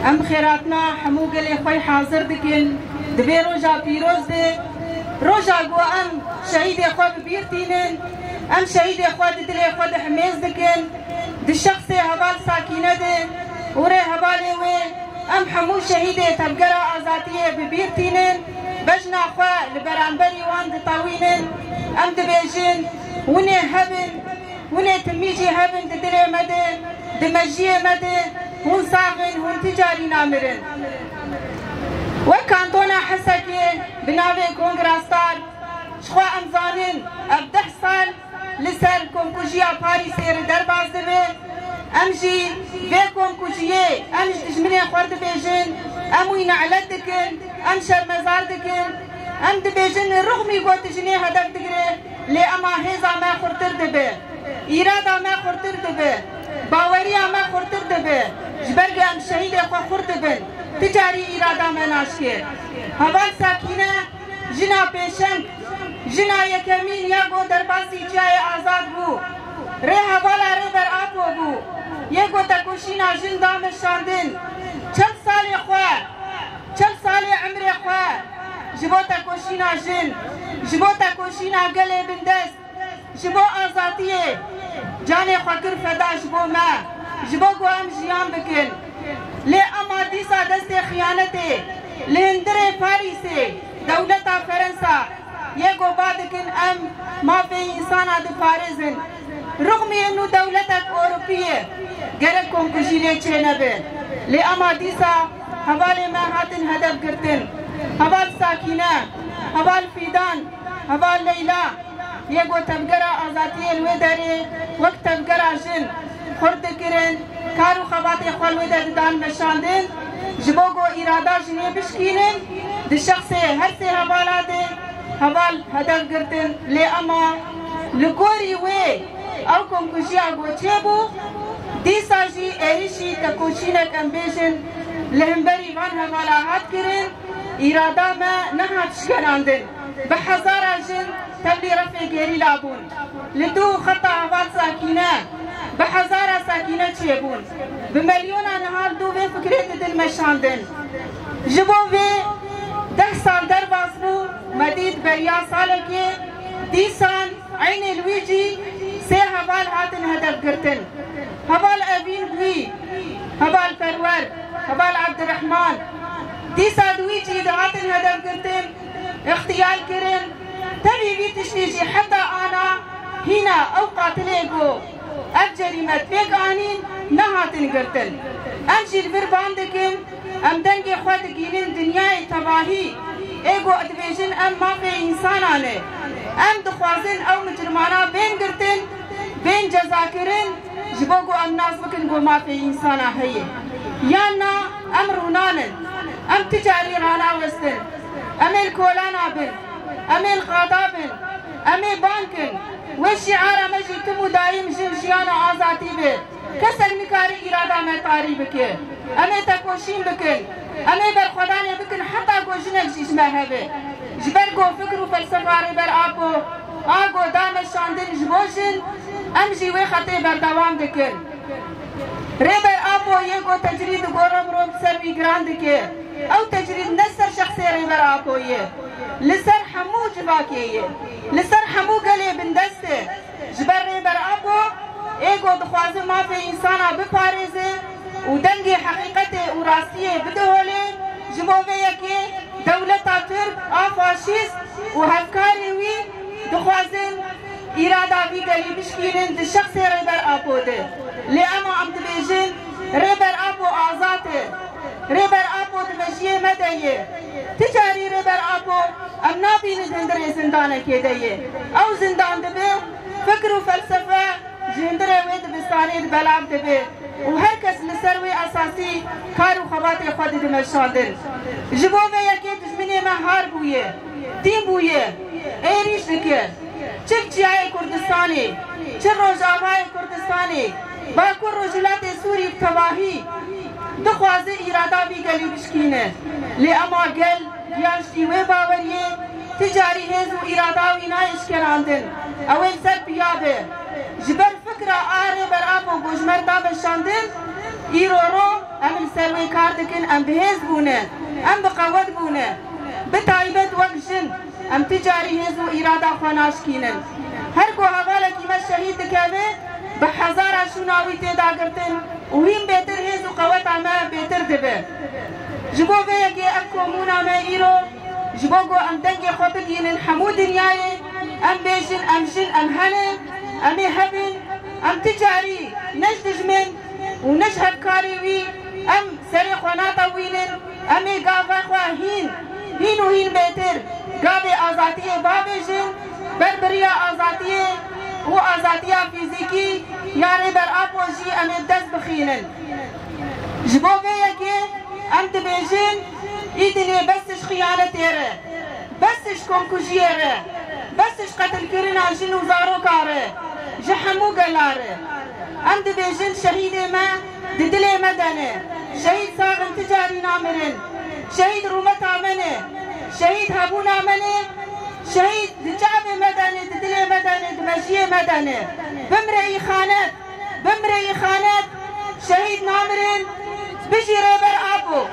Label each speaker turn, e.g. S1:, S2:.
S1: ام خيراتنا حمو قلي خوي حاضر دكن دبي روجا بيروز دي روجا قو ام شهيد اخوة ببيرتينن ام شهيد اخوة دلي اخوة حميز دكن دي الشخص هبال ساكينة دي وري هبالي وي ام حمو شهيد تبقرا ازاتية ببيرتينن بجنا اخوة لبرانبري وان دي طاوينن ام دبيجن وني هبن وني تميجي هبن دلي مدن دمجيه مدن هون صاغن هون تجاري نامرن وكانتونا حسكي بناوي كونغراستار شخوا امزانن ابدح صال لسر كونكوجيا باريسير درباز دبي امجي في كونكوجيه امج دجمني خورد بيجن اموين علت دكن ام شرمزار دكن ام دبيجن رغمي قوت جني هدف دقري لي اما هيزا ما خورتر دبي إرادا ما خورتر دبي باوريا ما خورتر دبي جبرگ ام شهید اخوا خورد بن تجاری ارادا ما ناشکر هوال ساکینه جنا پیشن جنا یکمین یا گو درباسی جای آزاد بو ره هوالا ره بر آپو بو یه گو تکوشینا جن دام شاندن 40 سال خواه 40 سال عمر خواه جبو تکوشینا جن جبو تکوشینا گله بندست جبو آزادیه جان خوکر فدا جبو ما جبو گو ام جیان بکن لی اما دیسا دست خیانته لهندره پاریسه دولتا فرنسا یه گو بادکن ام ما في انسان اد فارزن رغم انه دولتك اوروبيه گرکم کجیله چنه به لی اما دیسا حواله ما هاتن هدف گرتن حوال ساکینه حوال فیدان حوال لیلا یه گو تبگرا آزادی الودره وقت تبگرا جن خورد کرن کارو خباتی خوال ویده دان مشاندن جبوگو ارادا جنه بشکینن ده شخص هر سه حوالا ده حوال هدف گردن لی اما لگوری وی او کم کجیا گو چه بو دیسا جی ایریشی تکوچینک امبیشن لهمبری وان حوالا هات کرن ارادا ما نهات شکراندن بحزارا جن تبلي رفع جيري لابون لدو خطا عوال ساكينة بحزارة ساكينة تشيبون بمليون نهار دو في فكرة دل مشاندن جبو في 10 سال در باسبو مديد بريا سالكي ديسان عين الويجي سي هبال هاتن هدف قرتن هبال أبين بوي هبال فرور هبال عبد الرحمن ديسا دويجي هاتن هدف قرتن اختيال كرن تبي تشتيجي حتى أنا هنا أو قاتليكو الجريمة فيك آنين نهاتن قرتل أمشي البربان دكين أم دنجي خواتكينين دنياي تباهي إيجو أدفيجن أم ما في إنسانانه أم دخوازن أو مجرمانا بين قرتن بين جزاكرين جبوغو أم ناس بكن قو ما في إنسانا هي يانا أم رونانن أم تجاري رانا وستن أم الكولانا بن أم الخاطابن أم بانكن والشعار مجي تمو دايم جنجيانا آزاتي به كسر مكاري إرادة ما تاري بكي أم تكوشين بكن أم برخداني بكن حتى قو جنك جيجما هبه جبر قو فكر وفلسفة بر آبو آقو دام الشاندن جبوشن أم جيوي خطي بردوام بكن ريبر آبو ينقو تجريد قرم روم سروي جراند كي أو تجريد نسر شخصي ريبر آبو يه لسر حمو جباكيه لسر حمو قلي بندسته جبر ريبر آبو ايقو دخوازه ما في إنسانا بپاريزه ودنگي حقيقته وراستيه بدهوله جبوه يكي دولتا ترك فاشيست وهفكاري وي دخوازن إرادا بي قلي بشكيرن دي شخص ريبر آبو ده لأما عم تبيجن ريبر آبو آزاته ريبر آبو دمجيه مدهيه تجاري ريبر آبو ام نابين زندري زندانه كيديه او زندان دبي فكر وفلسفه جندري ويد بستاني بلعب دبي وهركس لسروي اساسي كارو خباتي خود دمشاندن جبوه يكي دجمني مهار بويه دين بويه ايريش دكي چك جاي كردستاني چر روجاواي كردستاني باكو رجلات سوري تباهي دخوازي ارادا بي قلي بشكينه لأما قل يانشتي وباوريه تجاري هزو إرادا وينا إشكراندن أول سر بيابه جبر فكرة آره بر آبو بوجمر دا بشاندن إيرورو ام السروي كاردكن ام بهز بونه ام بقوت بونه بتايبت وقجن ام تجاري هزو إرادة خواناش كينن هركو هغالك ما الشهيد دكابه بحزارة شناوي تيدا قرتن وهين بيتر هزو قوت عما بيتر دبه جبو بيجي اكو مونا ما ايرو جبوغو ام دنگي خوبگينن حمو دنياي ام بيجن ام جن ام هنه ام هبن ام تجاري نجدجمن ونجهب كاري وي ام سري خوناتا وينن ام قافا خواهين هين وهين بيتر قابي آزاتيه بابيجن بربريا آزاتيه و آزاتيه فيزيكي ياري بر آبوجي ام دست بخينن جبو بيجي ام تبيجن ايدني بسش خيانة تيره بسش كونكوجيره بسش قتل كرنا جن وزارو كاره جحمو قلاره ام دبيجن شهيد ما ددلي مدنه شهيد صاغن تجاري نامرن شهيد رومت عمنه شهيد هابون عمنه شهيد دجاب مدنه ددلي مدنه دمشي مدنه بمرئي خانت شهيد نامرن بجي ريبر ابو